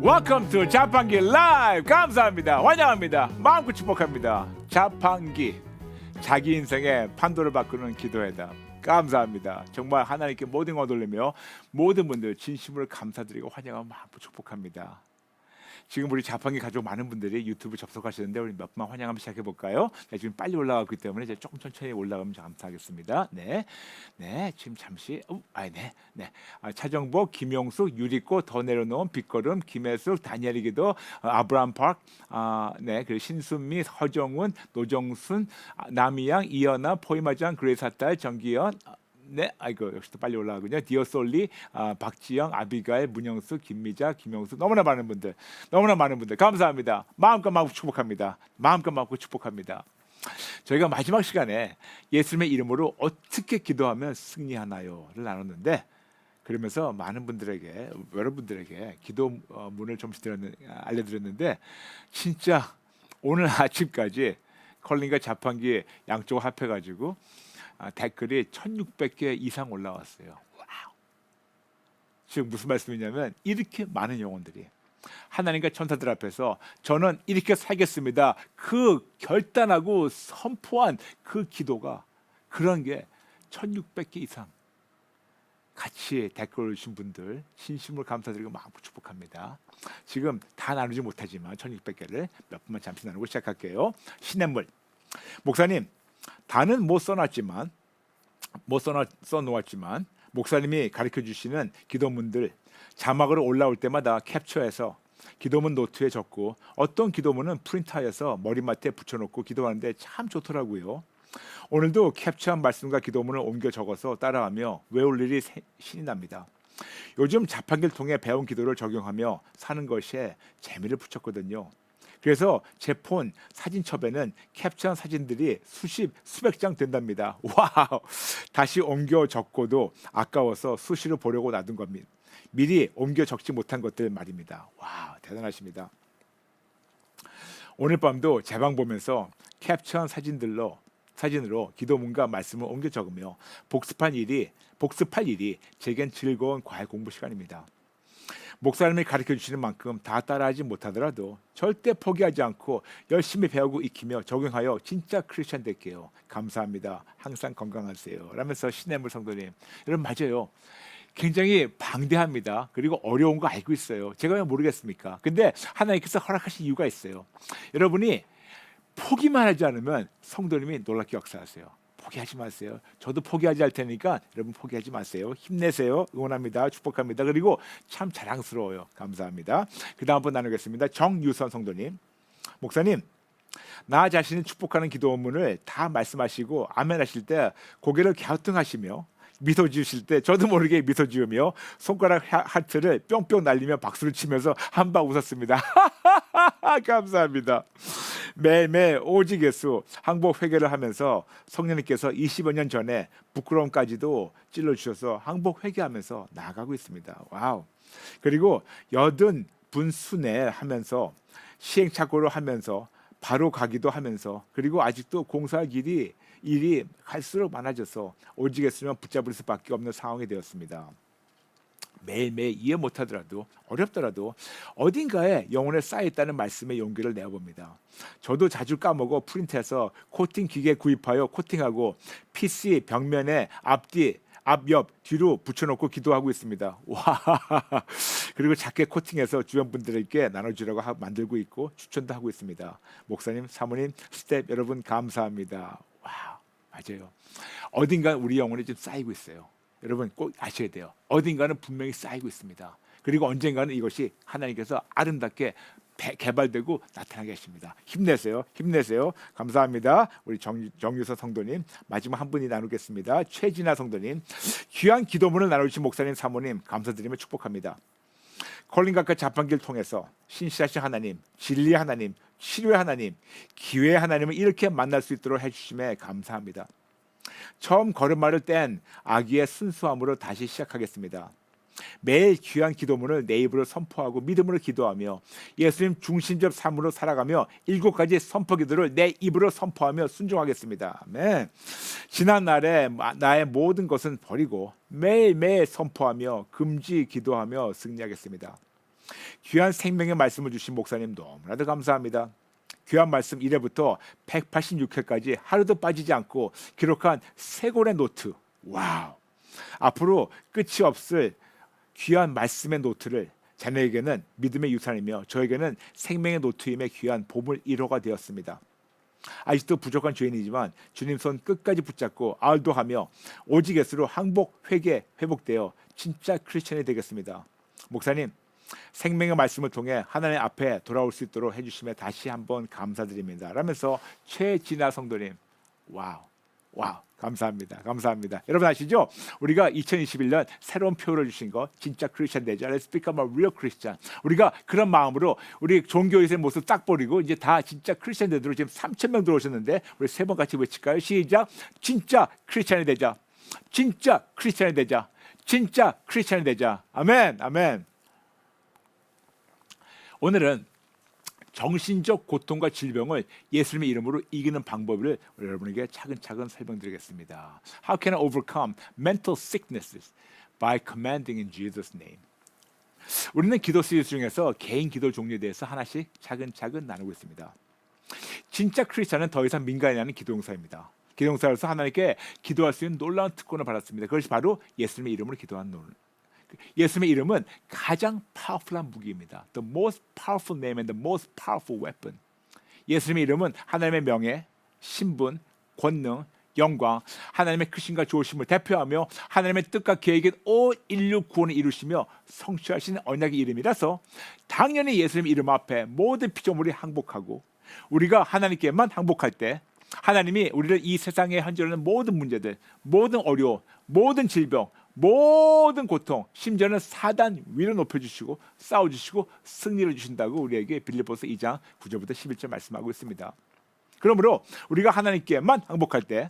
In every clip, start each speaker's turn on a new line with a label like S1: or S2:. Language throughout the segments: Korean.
S1: Welcome to 자판기 라이브. 감사합니다. 환영합니다. 마음껏 축복합니다. 자판기, 자기 인생의 판도를 바꾸는 기도회다. 감사합니다. 정말 하나님께 모든 걸 돌리며 모든 분들 진심으로 감사드리고 환영하고 마음껏 축복합니다. 지금 우리 자판기 가족 많은 분들이 유튜브 접속하시는데 우리 몇 분만 환영하면 시작해 볼까요? 네, 지금 빨리 올라가기 때문에 이제 조금 천천히 올라가면 감사하겠습니다. 네, 지금 잠시, 차정복, 김용숙, 유리꽃, 더 내려놓은 빛걸음, 김혜숙, 다니엘이기도, 아브라함 파크, 그리고 신순미, 허정훈, 노정순, 남이양, 이연아, 포이마장, 그레이사딸, 정기현. 네, 아이고 역시 또 빨리 올라가군요. 디어솔리, 박지영, 아비가일, 문영수, 김미자, 김영수, 너무나 많은 분들 감사합니다. 마음껏 축복합니다. 마음껏 축복합니다. 저희가 마지막 시간에 예수님의 이름으로 어떻게 기도하면 승리하나요를 나눴는데, 그러면서 많은 분들에게, 여러분들에게 기도문을 좀씩 알려드렸는데, 진짜 오늘 아침까지 컬링과 자판기 양쪽 합해가지고 댓글이 1600개 이상 올라왔어요. 와우. 지금 무슨 말씀이냐면, 이렇게 많은 영혼들이 하나님과 천사들 앞에서 저는 이렇게 살겠습니다, 그 결단하고 선포한 그 기도가, 그런 게 1600개 이상 같이 댓글 올리신 분들 진심으로 감사드리고 마음껏 축복합니다. 지금 다 나누지 못하지만 1600개를 몇 분만 잠시 나누고 시작할게요. 시냇물 목사님, 다는 못 써놓았지만 목사님이 가르쳐 주시는 기도문들 자막으로 올라올 때마다 캡처해서 기도문 노트에 적고, 어떤 기도문은 프린트하여서 머리맡에 붙여놓고 기도하는데 참 좋더라고요. 오늘도 캡처한 말씀과 기도문을 옮겨 적어서 따라하며 외울 일이 신이 납니다. 요즘 자판기를 통해 배운 기도를 적용하며 사는 것에 재미를 붙였거든요. 그래서 제 폰 사진첩에는 캡처한 사진들이 수백 장 된답니다. 와우! 다시 옮겨 적고도 아까워서 수시로 보려고 놔둔 겁니다. 미리 옮겨 적지 못한 것들 말입니다. 와, 대단하십니다. 오늘 밤도 제 방 보면서 캡처한 사진으로 기도문과 말씀을 옮겨 적으며 복습할 일이 제겐 즐거운 과외 공부 시간입니다. 목사님이 가르쳐 주시는 만큼 다 따라하지 못하더라도 절대 포기하지 않고 열심히 배우고 익히며 적용하여 진짜 크리스찬 될게요. 감사합니다. 항상 건강하세요. 라면서 시냇물 성도님, 여러분 맞아요. 굉장히 방대합니다. 그리고 어려운 거 알고 있어요. 제가 왜 모르겠습니까? 근데 하나님께서 허락하신 이유가 있어요. 여러분이 포기만 하지 않으면 성도님이 놀랍게 역사하세요. 포기하지 마세요. 저도 포기하지 않을 테니까 여러분 포기하지 마세요. 힘내세요. 응원합니다. 축복합니다. 그리고 참 자랑스러워요. 감사합니다. 그 다음 분 나누겠습니다. 정유선 성도님, 목사님, 나 자신을 축복하는 기도문을 다 말씀하시고 아멘 하실 때 고개를 갸우뚱하시며 미소 지으실 때 저도 모르게 미소 지으며 손가락 하트를 뿅뿅 날리며 박수를 치면서 한방 웃었습니다. 감사합니다. 매일매일 오직 예수 항복 회개를 하면서 성령님께서 20여 년 전에 부끄러움까지도 찔러주셔서 항복 회개하면서 나아가고 있습니다. 와우. 그리고 80분 순회 하면서 시행착오를 하면서 바로 가기도 하면서, 그리고 아직도 공사할 일이 갈수록 많아져서 오직 예수님만 붙잡을 수밖에 없는 상황이 되었습니다. 매일매일 이해 못하더라도 어렵더라도 어딘가에 영혼에 쌓여있다는 말씀의 용기를 내어봅니다. 저도 자주 까먹어 프린트해서 코팅 기계 구입하여 코팅하고 PC 벽면에 앞옆 뒤로 붙여놓고 기도하고 있습니다. 와, 그리고 작게 코팅해서 주변 분들에게 나눠주라고 만들고 있고 추천도 하고 있습니다. 목사님, 사모님, 스텝 여러분 감사합니다. 와, 맞아요. 어딘가 우리 영혼이 좀 쌓이고 있어요. 여러분 꼭 아셔야 돼요. 어딘가는 분명히 쌓이고 있습니다. 그리고 언젠가는 이것이 하나님께서 아름답게 개발되고 나타나게 하십니다. 힘내세요. 감사합니다. 우리 정유서 성도님, 마지막 한 분이 나누겠습니다. 최진아 성도님, 귀한 기도문을 나누신 목사님, 사모님 감사드리며 축복합니다. 컬링각과 자판기를 통해서 신실하신 하나님, 진리의 하나님, 치료의 하나님, 기회의 하나님을 이렇게 만날 수 있도록 해주심에 감사합니다. 처음 걸음마를 뗀 아기의 순수함으로 다시 시작하겠습니다. 매일 귀한 기도문을 내 입으로 선포하고 믿음으로 기도하며 예수님 중심적 삶으로 살아가며 7가지 선포 기도를 내 입으로 선포하며 순종하겠습니다. 아멘. 지난 날에 나의 모든 것은 버리고 매일매일 선포하며 금지 기도하며 승리하겠습니다. 귀한 생명의 말씀을 주신 목사님 너무나도 감사합니다. 귀한 말씀 1회부터 186회까지 하루도 빠지지 않고 기록한 세 권의 노트. 와우. 앞으로 끝이 없을 귀한 말씀의 노트를 자녀에게는 믿음의 유산이며 저에게는 생명의 노트임의 귀한 보물 1호가 되었습니다. 아직도 부족한 죄인이지만 주님 손 끝까지 붙잡고 아울도하며 오직 예수로 항복, 회개, 회복되어 진짜 크리스천이 되겠습니다. 목사님, 생명의 말씀을 통해 하나님 앞에 돌아올 수 있도록 해주심에 다시 한번 감사드립니다. 라면서 최진아 성도님, 와우, 감사합니다. 여러분 아시죠? 우리가 2021년 새로운 표를 주신 거 진짜 크리스천 되자. Let's become a real Christian. 우리가 그런 마음으로 우리 종교에서의 모습 딱 버리고 이제 다 진짜 크리스천 되도록 지금 3,000명 들어오셨는데 우리 세 번 같이 외칠까요? 시작. 진짜 크리스천이 되자. 진짜 크리스천이 되자. 진짜 크리스천이 되자. 아멘. 오늘은 정신적 고통과 질병을 예수님의 이름으로 이기는 방법을 여러분에게 차근차근 설명드리겠습니다. How can I overcome mental sicknesses? By commanding in Jesus' name. 우리는 기도 시리즈 중에서 개인 기도 종류에 대해서 하나씩 차근차근 나누고 있습니다. 진짜 크리스천은 더 이상 민간이 아닌 기도용사입니다. 기도용사로서 하나님께 기도할 수 있는 놀라운 특권을 받았습니다. 그것이 바로 예수님의 이름으로 기도하는 놀. 예수님의 이름은 가장 파워풀한 무기입니다. The most powerful name and the most powerful weapon. 예수님의 이름은 하나님의 명예, 신분, 권능, 영광, 하나님의 크신과 좋으심을 대표하며 하나님의 뜻과 계획인 온 인류 구원을 이루시며 성취하시는 언약의 이름이라서 당연히 예수님 이름 앞에 모든 피조물이 항복하고 우리가 하나님께만 항복할 때 하나님이 우리를 이 세상에 현존하는 모든 문제들, 모든 어려움, 모든 질병, 모든 고통, 심지어는 사단 위로 높여주시고 싸워주시고 승리를 주신다고 우리에게 빌립보서 2장 9절부터 11절 말씀하고 있습니다. 그러므로 우리가 하나님께만 항복할 때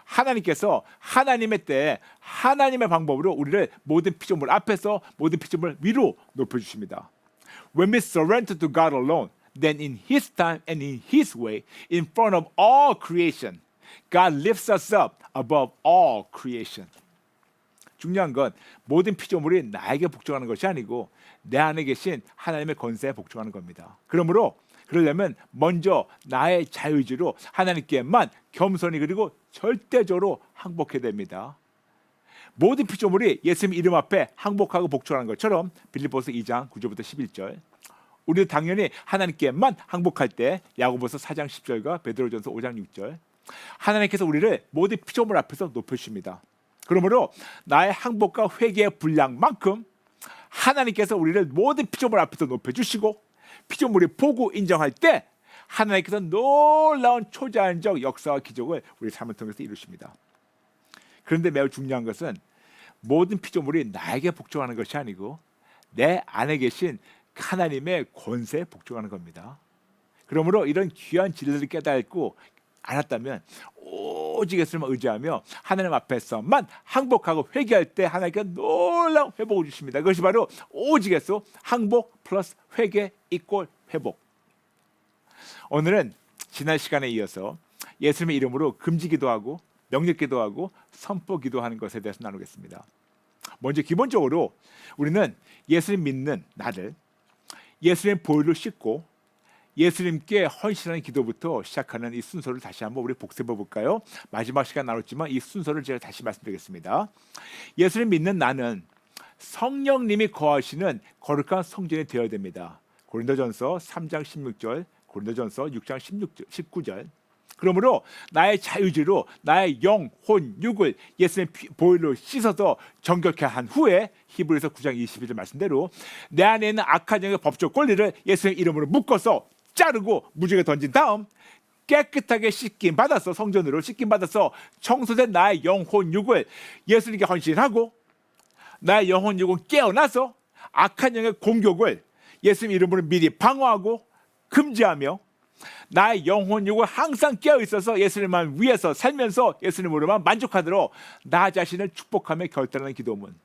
S1: 하나님께서 하나님의 때에 하나님의 방법으로 우리를 모든 피조물 앞에서 모든 피조물 위로 높여주십니다. When we surrender to God alone, then in His time and in His way, in front of all creation, God lifts us up above all creation. 중요한 건 모든 피조물이 나에게 복종하는 것이 아니고 내 안에 계신 하나님의 권세에 복종하는 겁니다. 그러려면 먼저 나의 자유의지로 하나님께만 겸손히 그리고 절대적으로 항복해야 됩니다. 모든 피조물이 예수님 이름 앞에 항복하고 복종하는 것처럼 빌립보서 2장 9절부터 11절 우리도 당연히 하나님께만 항복할 때 야고보서 4장 10절과 베드로전서 5장 6절 하나님께서 우리를 모든 피조물 앞에서 높여주십니다. 그러므로 나의 항복과 회개의 분량만큼 하나님께서 우리를 모든 피조물 앞에서 높여주시고 피조물이 보고 인정할 때 하나님께서 놀라운 초자연적 역사와 기적을 우리 삶을 통해서 이루십니다. 그런데 매우 중요한 것은 모든 피조물이 나에게 복종하는 것이 아니고 내 안에 계신 하나님의 권세에 복종하는 겁니다. 그러므로 이런 귀한 진리를 깨닫고 알았다면 오직 예수님을 의지하며 하나님 앞에서만 항복하고 회개할 때 하나님께서 놀라운 회복을 주십니다. 그것이 바로 오직 예수 항복 플러스 회개 이꼴 회복. 오늘은 지난 시간에 이어서 예수님의 이름으로 금지 기도하고 명령 기도하고 선포 기도하는 것에 대해서 나누겠습니다. 먼저 기본적으로 우리는 예수님 믿는 나를 예수님 보혈로 씻고 예수님께 헌신하는 기도부터 시작하는 이 순서를 다시 한번 우리 복습해 볼까요? 마지막 시간 나눴지만 이 순서를 제가 다시 말씀드리겠습니다. 예수님 믿는 나는 성령님이 거하시는 거룩한 성전이 되어야 됩니다. 고린도전서 3장 16절, 고린도전서 6장 19절. 그러므로 나의 자유지로 나의 영, 혼, 육을 예수님 보혈로 씻어서 정결케 한 후에 히브리서 9장 22절 말씀대로 내 안에 있는 악한 영의 법적 권리를 예수님 이름으로 묶어서 자르고 무지개 던진 다음 깨끗하게 씻김 받아서 성전으로 씻김 받아서 청소된 나의 영혼 육을 예수님께 헌신하고 나의 영혼 육은 깨어나서 악한 영의 공격을 예수님 이름으로 미리 방어하고 금지하며 나의 영혼 육은 항상 깨어 있어서 예수님만 위해서 살면서 예수님으로만 만족하도록 나 자신을 축복하며 결단하는 기도문.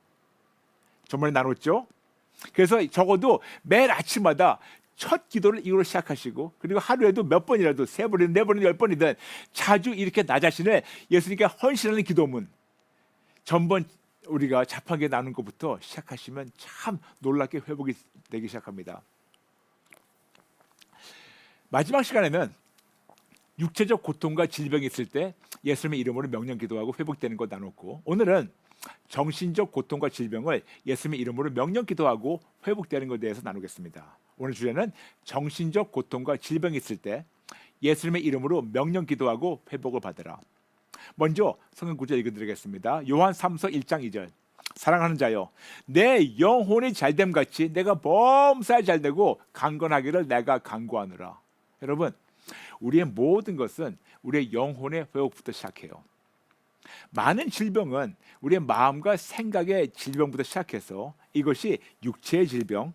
S1: 저번에 나눴죠? 그래서 적어도 매일 아침마다 첫 기도를 이거로 시작하시고 그리고 하루에도 몇 번이라도 3번이든 4번이든 10번이든 자주 이렇게 나 자신을 예수님께 헌신하는 기도문. 전번 우리가 자판기 나눈 것부터 시작하시면 참 놀랍게 회복이 되기 시작합니다. 마지막 시간에는 육체적 고통과 질병이 있을 때 예수님의 이름으로 명령 기도하고 회복되는 것 나눴고, 오늘은 정신적 고통과 질병을 예수님의 이름으로 명령 기도하고 회복되는 것에 대해서 나누겠습니다. 오늘 주제는 정신적 고통과 질병이 있을 때 예수님의 이름으로 명령 기도하고 회복을 받으라. 먼저 성경 구절 읽어드리겠습니다. 요한 3서 1장 2절. 사랑하는 자여, 내 영혼이 잘됨 같이 내가 범사에 잘되고 강건하기를 내가 간구하노라. 여러분, 우리의 모든 것은 우리의 영혼의 회복부터 시작해요. 많은 질병은 우리의 마음과 생각의 질병부터 시작해서 이것이 육체의 질병,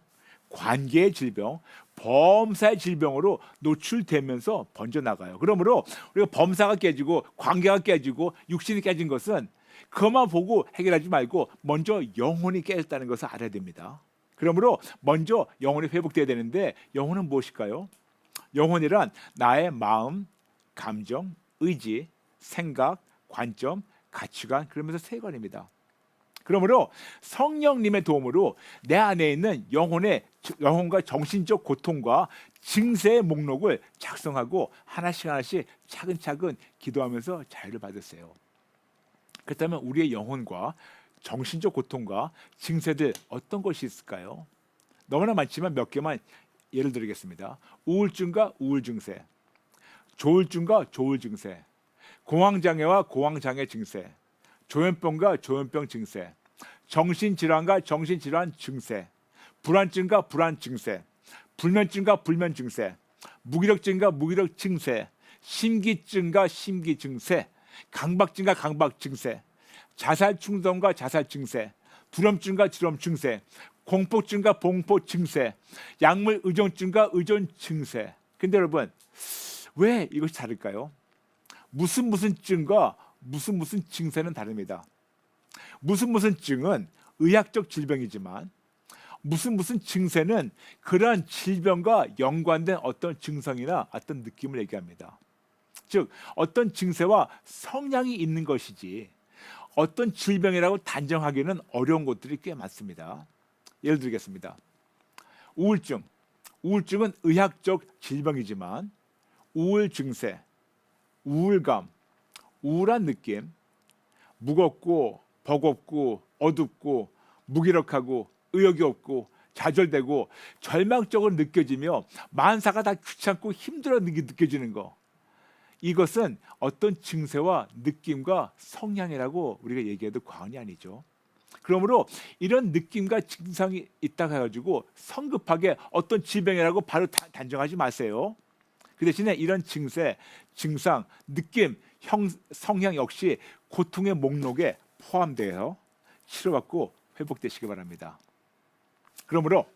S1: 관계의 질병, 범사의 질병으로 노출되면서 번져나가요. 그러므로 우리가 범사가 깨지고 관계가 깨지고 육신이 깨진 것은 그것만 보고 해결하지 말고 먼저 영혼이 깨졌다는 것을 알아야 됩니다. 그러므로 먼저 영혼이 회복돼야 되는데, 영혼은 무엇일까요? 영혼이란 나의 마음, 감정, 의지, 생각, 관점, 가치관, 그러면서 세관입니다. 그러므로 성령님의 도움으로 내 안에 있는 영혼과 정신적 고통과 증세의 목록을 작성하고 하나씩 차근차근 기도하면서 자유를 받으세요. 그렇다면 우리의 영혼과 정신적 고통과 증세들 어떤 것이 있을까요? 너무나 많지만 몇 개만 예를 들겠습니다. 우울증과 우울 증세, 조울증과 조울 증세, 공황장애와 공황장애 증세, 조현병과 조현병 증세, 정신질환과 정신질환 증세, 불안증과 불안 증세, 불면증과 불면 증세, 무기력증과 무기력 증세, 심기증과 심기 증세, 강박증과 강박 증세, 자살 충동과 자살 증세, 두려움증과 두려움 증세, 공포증과 공포 증세, 약물 의존증과 의존 증세. 근데 여러분, 왜 이것이 다를까요? 무슨 증과 무슨 증세는 다릅니다. 무슨 증은 의학적 질병이지만 무슨 증세는 그러한 질병과 연관된 어떤 증상이나 어떤 느낌을 얘기합니다. 즉 어떤 증세와 성향이 있는 것이지 어떤 질병이라고 단정하기는 어려운 것들이 꽤 많습니다. 예를 들겠습니다. 우울증은 의학적 질병이지만 우울 증세, 우울감, 우울한 느낌, 무겁고 버겁고 어둡고 무기력하고 의욕이 없고 좌절되고 절망적으로 느껴지며 만사가 다 귀찮고 힘들어 느껴지는 거, 이것은 어떤 증세와 느낌과 성향이라고 우리가 얘기해도 과언이 아니죠. 그러므로 이런 느낌과 증상이 있다고 해가지고 성급하게 어떤 질병이라고 바로 단정하지 마세요. 그 대신에 이런 증세, 증상, 느낌, 성향 역시 고통의 목록에 포함되어 치료받고 회복되시기 바랍니다. 그러므로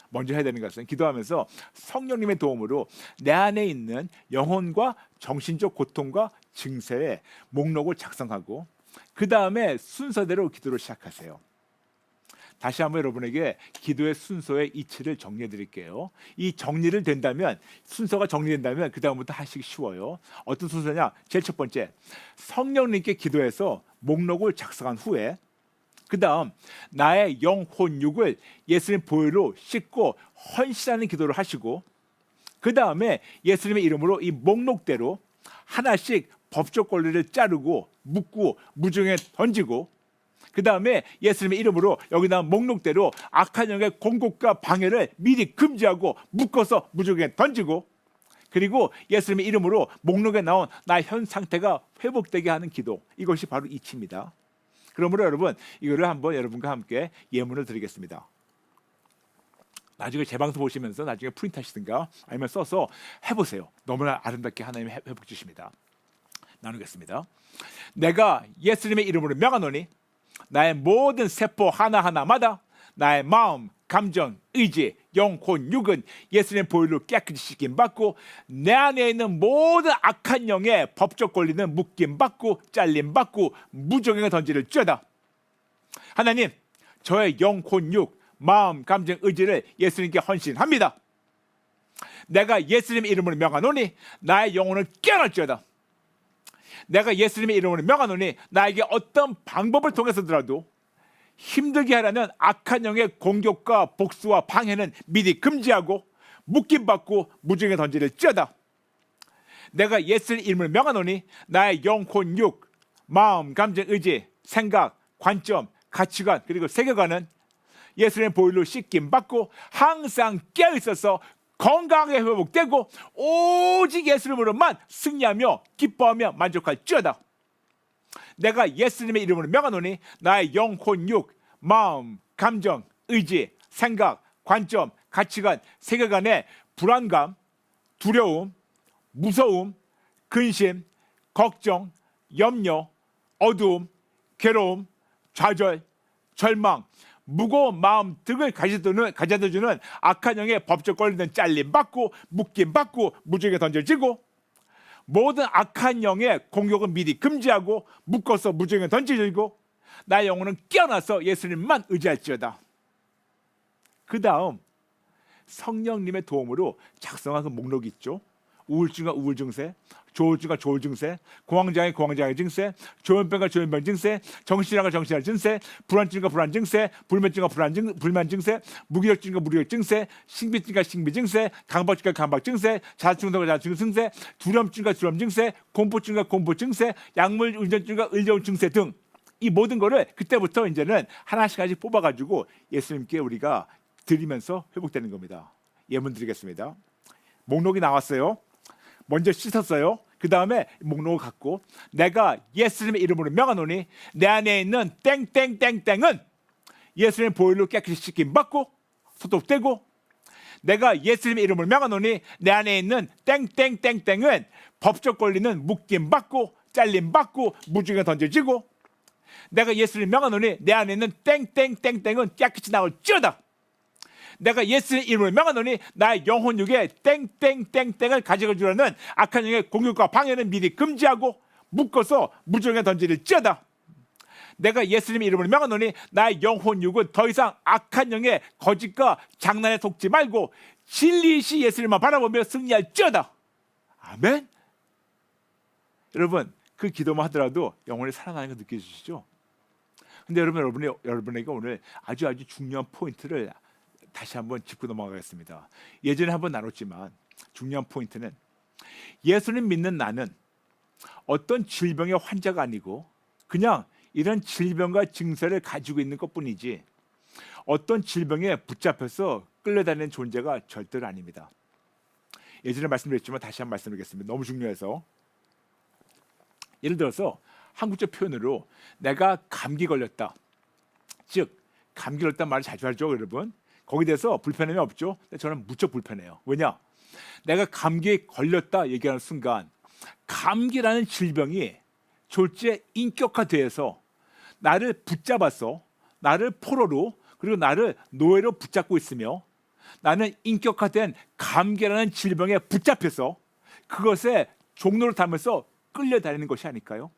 S1: 먼저 해야 되는 것은 기도하면서 성령님의 도움으로 내 안에 있는 영혼과 정신적 고통과 증세의 목록을 작성하고 그 다음에 순서대로 기도를 시작하세요. 다시 한번 여러분에게 기도의 순서의 이치를 정리해 드릴게요. 이 정리를 된다면, 순서가 정리된다면 그 다음부터 하시기 쉬워요. 어떤 순서냐? 제일 첫 번째, 성령님께 기도해서 목록을 작성한 후에 그 다음 나의 영혼육을 예수님 보혈로 씻고 헌신하는 기도를 하시고, 그 다음에 예수님의 이름으로 이 목록대로 하나씩 법적 권리를 자르고 묶고 무중에 던지고, 그 다음에 예수님의 이름으로 여기 나온 목록대로 악한 영의 공격과 방해를 미리 금지하고 묶어서 무중에 던지고, 그리고 예수님의 이름으로 목록에 나온 나의 현 상태가 회복되게 하는 기도, 이것이 바로 이치입니다. 그러므로 여러분, 이거를 한번 여러분과 함께 예문을 드리겠습니다. 나중에 제 방송 보시면서 나중에 프린트하시든가 아니면 써서 해보세요. 너무나 아름답게 하나님이 회복 주십니다. 나누겠습니다. 내가 예수님의 이름으로 명하노니 나의 모든 세포 하나하나마다 나의 마음, 감정, 의지, 영혼, 육은 예수님의 보혈로 깨끗이 씻김받고 내 안에 있는 모든 악한 영의 법적 권리는 묶임받고 잘림받고 무정행에 던지를죄다. 하나님, 저의 영혼, 육, 마음, 감정, 의지를 예수님께 헌신합니다. 내가 예수님의 이름으로 명하노니 나의 영혼을 깨어날지어다. 내가 예수님의 이름으로 명하노니 나에게 어떤 방법을 통해서더라도 힘들게 하려는 악한 영의 공격과 복수와 방해는 미리 금지하고 묶임받고 무중에 던지를지어다. 내가 예수의 이름을 명하노니 나의 영혼, 육, 마음, 감정, 의지, 생각, 관점, 가치관 그리고 세계관은 예수님의 보혈로 씻김받고 항상 깨어있어서 건강하게 회복되고 오직 예수님으로만 승리하며 기뻐하며 만족할지어다. 내가 예수님의 이름으로 명하노니 나의 영혼, 육, 마음, 감정, 의지, 생각, 관점, 가치관, 세계관의 불안감, 두려움, 무서움, 근심, 걱정, 염려, 어두움, 괴로움, 좌절, 절망, 무거운 마음 등을 가져다주는 악한 영의 법적 권리는 잘림받고 묶임받고 무중에 던져지고 모든 악한 영의 공격은 미리 금지하고 묶어서 무중에 던져지고 나의 영혼은 깨어나서 예수님만 의지할지어다. 그 다음 성령님의 도움으로 작성한 그 목록이 있죠. 우울증과 우울 증세, 조울증과 조울 증세, 공황장애 공황장애 증세, 조현병과 조현병 증세, 정신질환과 정신질환 증세, 불안증과 불안 증세, 불면증과 불만 증세, 무기력증과 무기력 증세, 신비증과 신비 증세, 강박증과 강박 증세, 자충동과 자충 증세, 두려움증과 두려움 증세, 공포증과 공포 증세, 약물 의존증과 의존 증세 등 이 모든 거를 그때부터 이제는 하나씩 뽑아가지고 예수님께 우리가 드리면서 회복되는 겁니다. 예문 드리겠습니다. 목록이 나왔어요. 먼저 씻었어요. 그 다음에 목록을 갖고 내가 예수님의 이름으로 명하노니 내 안에 있는 땡땡땡땡은 예수님의 보혈로 깨끗이 씻김받고 소독되고 내가 예수님의 이름으로 명하노니 내 안에 있는 땡땡땡땡은 법적 권리는 묶임받고 잘림받고 무중에 던져지고 내가 예수님을 명하노니 내 안에 있는 땡땡땡땡은 깨끗이 나올지어다. 내가 예수의 이름을 명하노니 나의 영혼 육에 땡땡땡땡을 가져가 주려는 악한 영의 공격과 방해는 미리 금지하고 묶어서 무중에 던지릴지어다. 내가 예수님의 이름을 명하노니 나의 영혼 육은 더 이상 악한 영의 거짓과 장난에 속지 말고 진리이시 예수님만 바라보며 승리할지어다. 아멘. 여러분 그 기도만 하더라도 영혼이 살아나는 거 느껴지시죠? 근데 여러분에게 오늘 아주 중요한 포인트를 다시 한번 짚고 넘어가겠습니다. 예전에 한번 나눴지만 중요한 포인트는 예수님 믿는 나는 어떤 질병의 환자가 아니고 그냥 이런 질병과 증세를 가지고 있는 것뿐이지 어떤 질병에 붙잡혀서 끌려다니는 존재가 절대로 아닙니다. 예전에 말씀드렸지만 다시 한번 말씀드리겠습니다. 너무 중요해서 예를 들어서 한국적 표현으로 내가 감기 걸렸다. 즉 감기 걸렸다는 말을 자주 하죠, 여러분. 거기에 대해서 불편함이 없죠. 근데 저는 무척 불편해요. 왜냐? 내가 감기에 걸렸다 얘기하는 순간 감기라는 질병이 졸지에 인격화돼서 나를 붙잡아서 나를 포로로 그리고 나를 노예로 붙잡고 있으며 나는 인격화된 감기라는 질병에 붙잡혀서 그것에 종로를 타면서 끌려다니는 것이 아닐까요?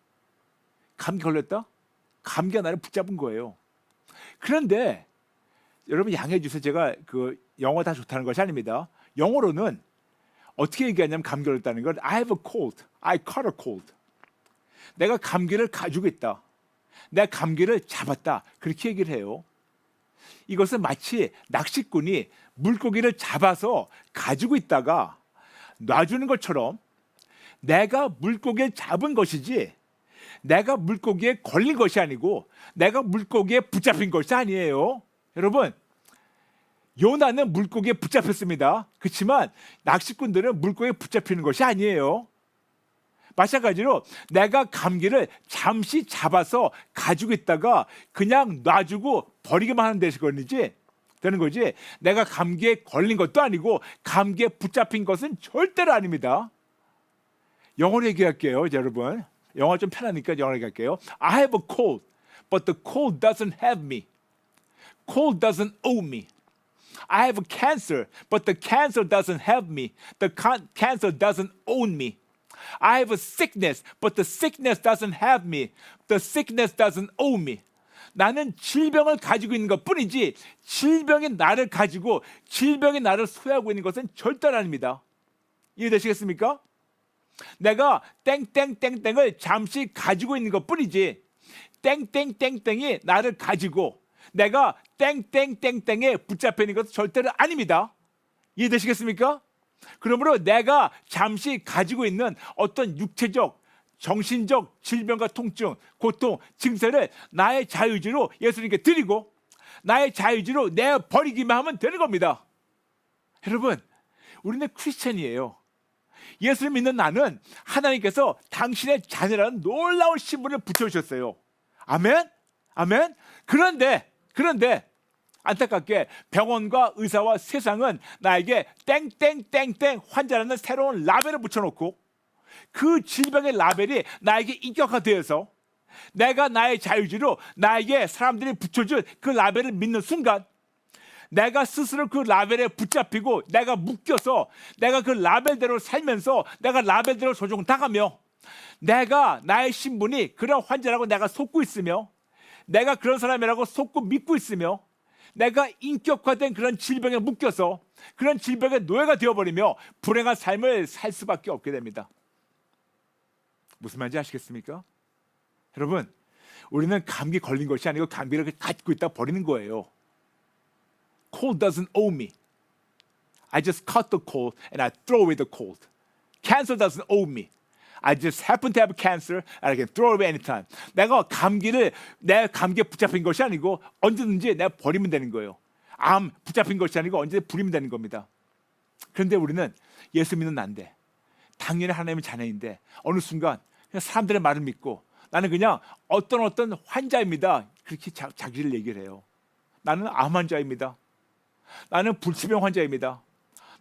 S1: 감기 걸렸다? 감기가 나를 붙잡은 거예요. 그런데 여러분 양해해 주세요. 제가 그 영어 다 좋다는 것이 아닙니다. 영어로는 어떻게 얘기하냐면 감기 걸렸다는 건 I have a cold, I caught a cold. 내가 감기를 가지고 있다. 내가 감기를 잡았다. 그렇게 얘기를 해요. 이것은 마치 낚시꾼이 물고기를 잡아서 가지고 있다가 놔주는 것처럼 내가 물고기를 잡은 것이지 내가 물고기에 걸린 것이 아니고 내가 물고기에 붙잡힌 것이 아니에요. 여러분 요나는 물고기에 붙잡혔습니다. 그렇지만 낚시꾼들은 물고기에 붙잡히는 것이 아니에요. 마찬가지로 내가 감기를 잠시 잡아서 가지고 있다가 그냥 놔주고 버리기만 하는 되는 거지 내가 감기에 걸린 것도 아니고 감기에 붙잡힌 것은 절대로 아닙니다. 영어로 얘기할게요. 여러분 영어 좀 편하니까 영어로 얘기할게요. I have a cold, but the cold doesn't have me. Cold doesn't own me. I have a cancer, but the cancer doesn't have me. The cancer doesn't own me. I have a sickness, but the sickness doesn't have me. The sickness doesn't own me. 나는 질병을 가지고 있는 것뿐이지 질병이 나를 가지고 질병이 나를 소유하고 있는 것은 절대로 아닙니다. 이해되시겠습니까? 내가 땡땡땡땡을 잠시 가지고 있는 것뿐이지 땡땡땡땡이 나를 가지고 내가 땡땡땡땡에 붙잡혀 있는 것은 절대로 아닙니다. 이해되시겠습니까? 그러므로 내가 잠시 가지고 있는 어떤 육체적, 정신적 질병과 통증, 고통, 증세를 나의 자유의지로 예수님께 드리고 나의 자유의지로 내버리기만 하면 되는 겁니다. 여러분, 우리는 크리스찬이에요. 예수를 믿는 나는 하나님께서 당신의 자녀라는 놀라운 신분을 붙여주셨어요. 아멘? 아멘? 그런데 안타깝게 병원과 의사와 세상은 나에게 땡땡땡땡 환자라는 새로운 라벨을 붙여놓고 그 질병의 라벨이 나에게 인격화되어서 내가 나의 자유지로 나에게 사람들이 붙여준 그 라벨을 믿는 순간 내가 스스로 그 라벨에 붙잡히고 내가 묶여서 내가 그 라벨대로 살면서 내가 라벨대로 조종당하며 내가 나의 신분이 그런 환자라고 내가 속고 있으며 내가 그런 사람이라고 속고 믿고 있으며 내가 인격화된 그런 질병에 묶여서 그런 질병의 노예가 되어버리며 불행한 삶을 살 수밖에 없게 됩니다. 무슨 말인지 아시겠습니까? 여러분, 우리는 감기 걸린 것이 아니고 감기를 갖고 있다 버리는 거예요. Cold doesn't owe me. I just caught the cold and I throw away the cold. Cancer doesn't owe me. I just happen to have cancer and I can throw away anytime. 내가 내 감기에 붙잡힌 것이 아니고 언제든지 내가 버리면 되는 거예요. 암 붙잡힌 것이 아니고 언제든지 부리면 되는 겁니다. 그런데 우리는 예수 믿는 난데 당연히 하나님의 자녀인데 어느 순간 그냥 사람들의 말을 믿고 나는 그냥 어떤 환자입니다. 그렇게 자기를 얘기를 해요. 나는 암 환자입니다. 나는 불치병 환자입니다.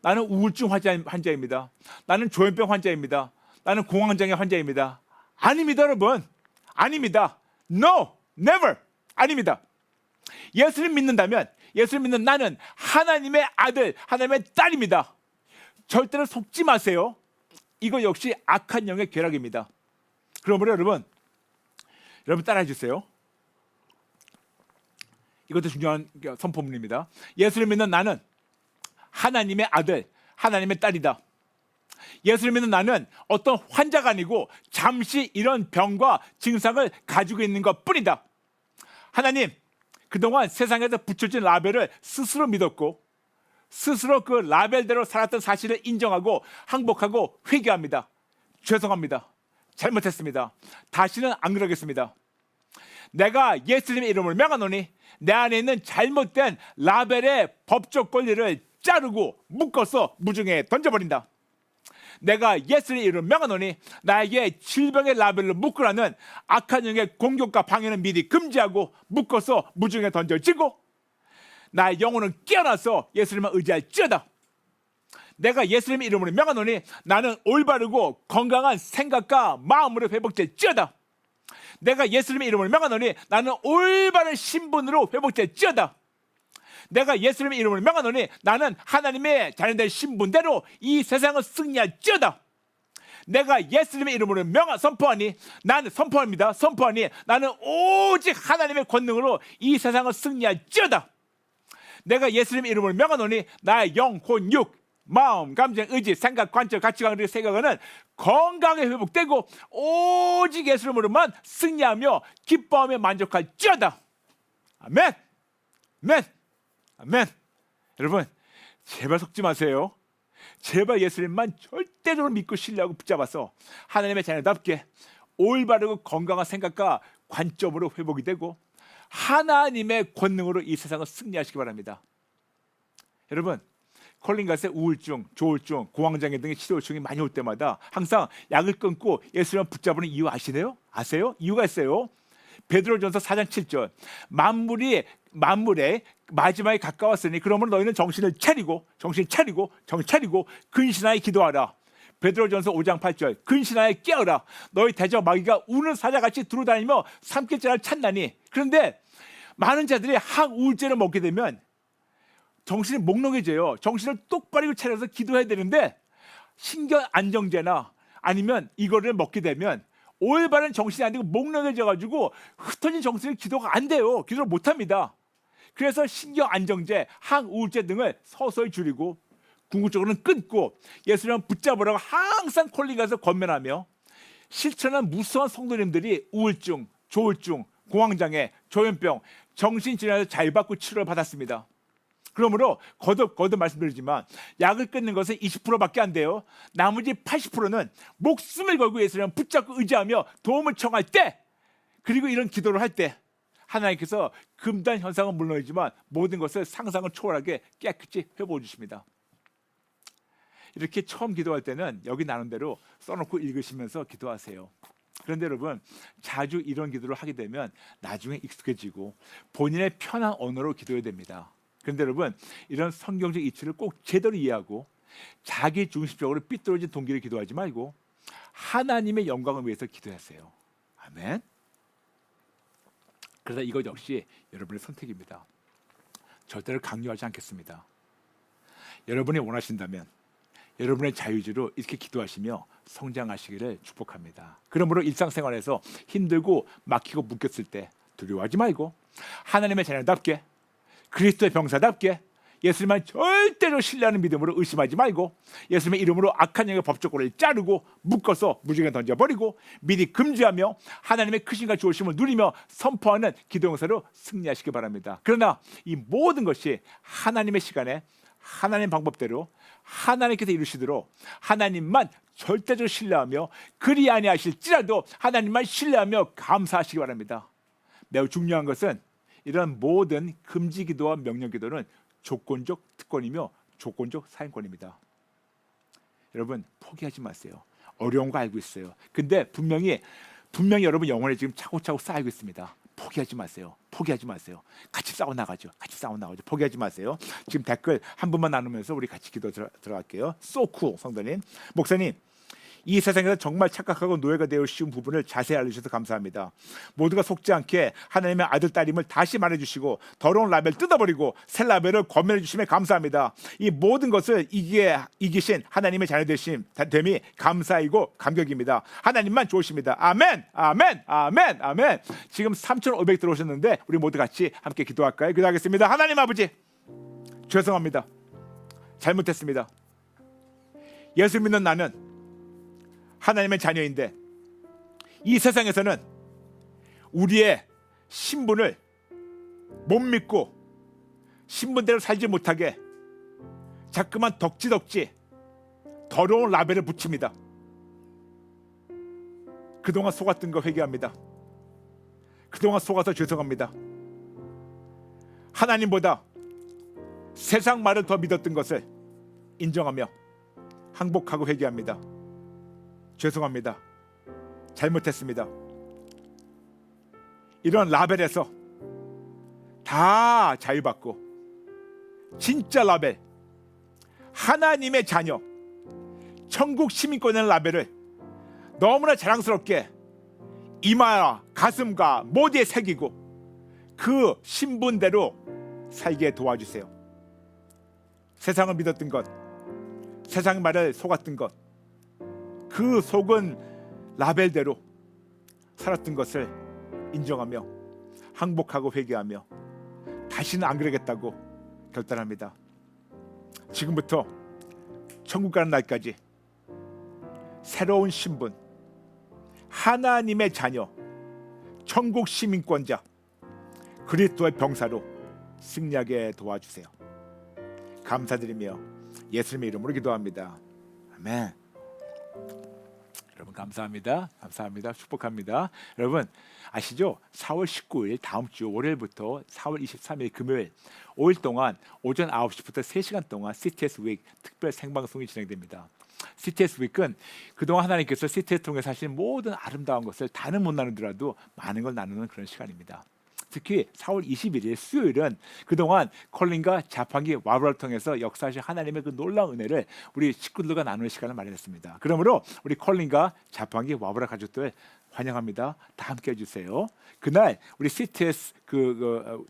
S1: 나는 우울증 환자입니다. 나는 조현병 환자입니다. 나는 공황장애 환자입니다. 아닙니다, 여러분. 아닙니다. No, never. 아닙니다. 예수를 믿는다면 예수를 믿는 나는 하나님의 아들, 하나님의 딸입니다. 절대로 속지 마세요. 이거 역시 악한 영의 괴락입니다. 그러므로 여러분 따라해 주세요. 이것도 중요한 선포문입니다. 예수를 믿는 나는 하나님의 아들, 하나님의 딸이다. 예수를 믿는 나는 어떤 환자가 아니고 잠시 이런 병과 증상을 가지고 있는 것뿐이다. 하나님, 그동안 세상에서 붙여진 라벨을 스스로 믿었고 스스로 그 라벨대로 살았던 사실을 인정하고 항복하고 회개합니다. 죄송합니다. 잘못했습니다. 다시는 안 그러겠습니다. 내가 예수님의 이름을 명하노니 내 안에 있는 잘못된 라벨의 법적 권리를 자르고 묶어서 무중에 던져버린다. 내가 예수의 이름을 명하노니 나에게 질병의 라벨로 묶으라는 악한 영의 공격과 방해는 미리 금지하고 묶어서 무중에 던져지고 나의 영혼은 깨어나서 예수님만 의지할지어다. 내가 예수님의 이름으로 명하노니 나는 올바르고 건강한 생각과 마음으로 회복될지어다. 내가 예수님의 이름을 명하노니 나는 올바른 신분으로 회복될지어다. 내가 예수님의 이름을 명하노니 나는 하나님의 자녀된 신분대로 이 세상을 승리할지어다. 내가 예수님의 이름으로 선포하니 나는 오직 하나님의 권능으로 이 세상을 승리할지어다. 내가 예수님의 이름을 명하노니 나의 영, 혼, 육, 마음, 감정, 의지, 생각, 관점, 가치관을 세계관은 건강에 회복되고 오직 예수 이름으로만 승리하며 기뻐하며 만족할지어다. 아멘. 아멘. 아멘. 여러분 제발 속지 마세요. 제발 예수님만 절대적으로 믿고 신뢰하고 붙잡아서 하나님의 자녀답게 올바르고 건강한 생각과 관점으로 회복이 되고 하나님의 권능으로 이 세상을 승리하시기 바랍니다. 여러분 콜린가스의 우울증, 조울증, 공황장애 등의 치료 요청이 많이 올 때마다 항상 약을 끊고 예수님을 붙잡는 이유 아세요? 이유가 있어요. 베드로전서 4장 7절 만물의 마지막에 가까웠으니 그러므로 너희는 정신 차리고 근신하여 기도하라. 베드로전서 5장 8절 근신하여 깨어라. 너희 대적 마귀가 우는 사자같이 두루다니며 삼킬 자를 찾나니. 그런데 많은 자들이 항우울제를 먹게 되면 정신이 몽롱해져요. 정신을 똑바로 차려서 기도해야 되는데 신경 안정제나 아니면 이거를 먹게 되면 올바른 정신이 안 되고 몽롱해져가지고 흩어진 정신이 기도가 안 돼요. 기도를 못합니다. 그래서 신경 안정제, 항우울제 등을 서서히 줄이고 궁극적으로는 끊고 예수님을 붙잡으라고 항상 콜링가서 권면하며 실천한 무수한 성도님들이 우울증, 조울증, 공황장애, 조현병 정신질환에서 자유받고 치료를 받았습니다. 그러므로 거듭 말씀드리지만 약을 끊는 것은 20%밖에 안 돼요. 나머지 80%는 목숨을 걸고 예수님을 붙잡고 의지하며 도움을 청할 때, 그리고 이런 기도를 할 때 하나님께서 금단 현상은 물론이지만 모든 것을 상상을 초월하게 깨끗이 회복해 주십니다. 이렇게 처음 기도할 때는 여기 나눈 대로 써놓고 읽으시면서 기도하세요. 그런데 여러분, 자주 이런 기도를 하게 되면 나중에 익숙해지고 본인의 편한 언어로 기도해야 됩니다. 그런데 여러분, 이런 성경적 이치를 꼭 제대로 이해하고 자기 중심적으로 삐뚤어진 동기를 기도하지 말고 하나님의 영광을 위해서 기도하세요. 아멘. 그래서 이것 역시 여러분의 선택입니다. 절대로 강요하지 않겠습니다. 여러분이 원하신다면 여러분의 자유지로 이렇게 기도하시며 성장하시기를 축복합니다. 그러므로 일상생활에서 힘들고 막히고 묶였을 때 두려워하지 말고 하나님의 자녀답게, 그리스도의 병사답게 예수님만 절대로 신뢰하는 믿음으로 의심하지 말고 예수님의 이름으로 악한 영의 법조권을 자르고 묶어서 무지개 던져버리고 미리 금지하며 하나님의 크신과 좋으심을 누리며 선포하는 기도 용사로 승리하시기 바랍니다. 그러나 이 모든 것이 하나님의 시간에 하나님 방법대로 하나님께서 이루시도록 하나님만 절대적으로 신뢰하며 그리 아니하실지라도 하나님만 신뢰하며 감사하시기 바랍니다. 매우 중요한 것은 이런 모든 금지기도와 명령기도는 조건적 특권이며 조건적 사행권입니다. 여러분, 포기하지 마세요. 어려운 거 알고 있어요. 근데 분명히 여러분 영혼에 지금 차곡차곡 쌓이고 있습니다. 포기하지 마세요. 포기하지 마세요. 같이 싸워나가죠. 포기하지 마세요. 지금 댓글 한 분만 나누면서 우리 같이 기도 들어갈게요. 소쿠 성도님, 목사님, 이 세상에서 정말 착각하고 노예가 되어 쉬운 부분을 자세히 알려주셔서 감사합니다. 모두가 속지 않게 하나님의 아들 딸임을 다시 말해주시고 더러운 라벨 뜯어버리고 새 라벨을 권면해 주심에 감사합니다. 이 모든 것을 이기신 하나님의 자녀 됨이 감사이고 감격입니다. 하나님만 좋으십니다. 아멘, 아멘, 아멘, 아멘. 지금 3,500 들어오셨는데 우리 모두 같이 함께 기도할까요? 기도하겠습니다. 하나님 아버지, 죄송합니다. 잘못했습니다. 예수 믿는 나는 하나님의 자녀인데 이 세상에서는 우리의 신분을 못 믿고 신분대로 살지 못하게 자꾸만 덕지덕지 더러운 라벨을 붙입니다. 그동안 속았던 거 회개합니다. 그동안 속아서 죄송합니다. 하나님보다 세상 말을 더 믿었던 것을 인정하며 항복하고 회개합니다. 죄송합니다. 잘못했습니다. 이런 라벨에서 다 자유받고 진짜 라벨, 하나님의 자녀, 천국 시민권의 라벨을 너무나 자랑스럽게 이마와 가슴과 모두에 새기고 그 신분대로 살게 도와주세요. 세상을 믿었던 것, 세상 말을 속았던 것, 그 속은 라벨대로 살았던 것을 인정하며 항복하고 회개하며 다시는 안 그러겠다고 결단합니다. 지금부터 천국 가는 날까지 새로운 신분, 하나님의 자녀, 천국 시민권자, 그리스도의 병사로 승리하게 도와주세요. 감사드리며 예수님의 이름으로 기도합니다. 아멘. 여러분 감사합니다. 축복합니다. 여러분 아시죠? 4월 19일 다음 주 월요일부터 4월 23일 금요일 5일 동안 오전 9시부터 3시간 동안 CTS 윅 특별 생방송이 진행됩니다. CTS 윅은 그동안 하나님께서 CTS 통해서 하신 모든 아름다운 것을 다는 못 나누더라도 많은 걸 나누는 그런 시간입니다. 특히 4월 21일 수요일은 그동안 컬린과 자판기 와브라를 통해서 역사하신 하나님의 그 놀라운 은혜를 우리 식구들과 나누는 시간을 마련했습니다. 그러므로 우리 컬린과 자판기 와브라 가족들 환영합니다. 다 함께 해주세요. 그날 우리 CTS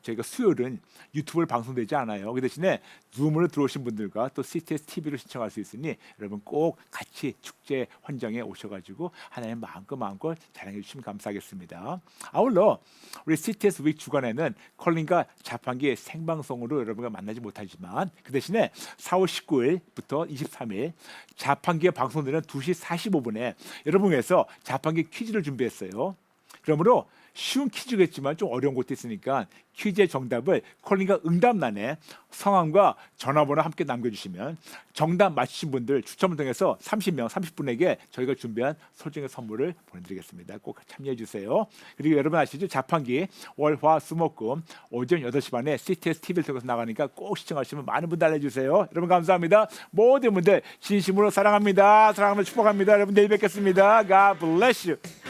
S1: 저희가 수요일은 유튜브를 방송되지 않아요. 그 대신에 줌으로 들어오신 분들과 또 CTS TV로 시청할 수 있으니 여러분 꼭 같이 축제 현장에 오셔가지고 하나님 마음껏 자랑해 주시면 감사하겠습니다. 아울러 우리 CTS 윅 주간에는 컬린과 자판기의 생방송으로 여러분과 만나지 못하지만 그 대신에 4월 19일부터 23일 자판기에 방송되는 2시 45분에 여러분 위해서 자판기 퀴즈를 준비했어요. 그러므로 쉬운 퀴즈겠지만 좀 어려운 것도 있으니까 퀴즈의 정답을 콜링과 응답란에 성함과 전화번호 함께 남겨주시면 정답 맞히신 분들 추첨을 통해서 30명, 30분에게 저희가 준비한 소정의 선물을 보내드리겠습니다. 꼭 참여해 주세요. 그리고 여러분 아시죠? 자판기 월, 화, 수, 목, 금 오전 8시 반에 CTS TV를 통해서 나가니까 꼭 시청하시면 많은 분들 알려주세요. 여러분 감사합니다. 모든 분들 진심으로 사랑합니다. 사랑하며 축복합니다. 여러분 내일 뵙겠습니다. God bless you.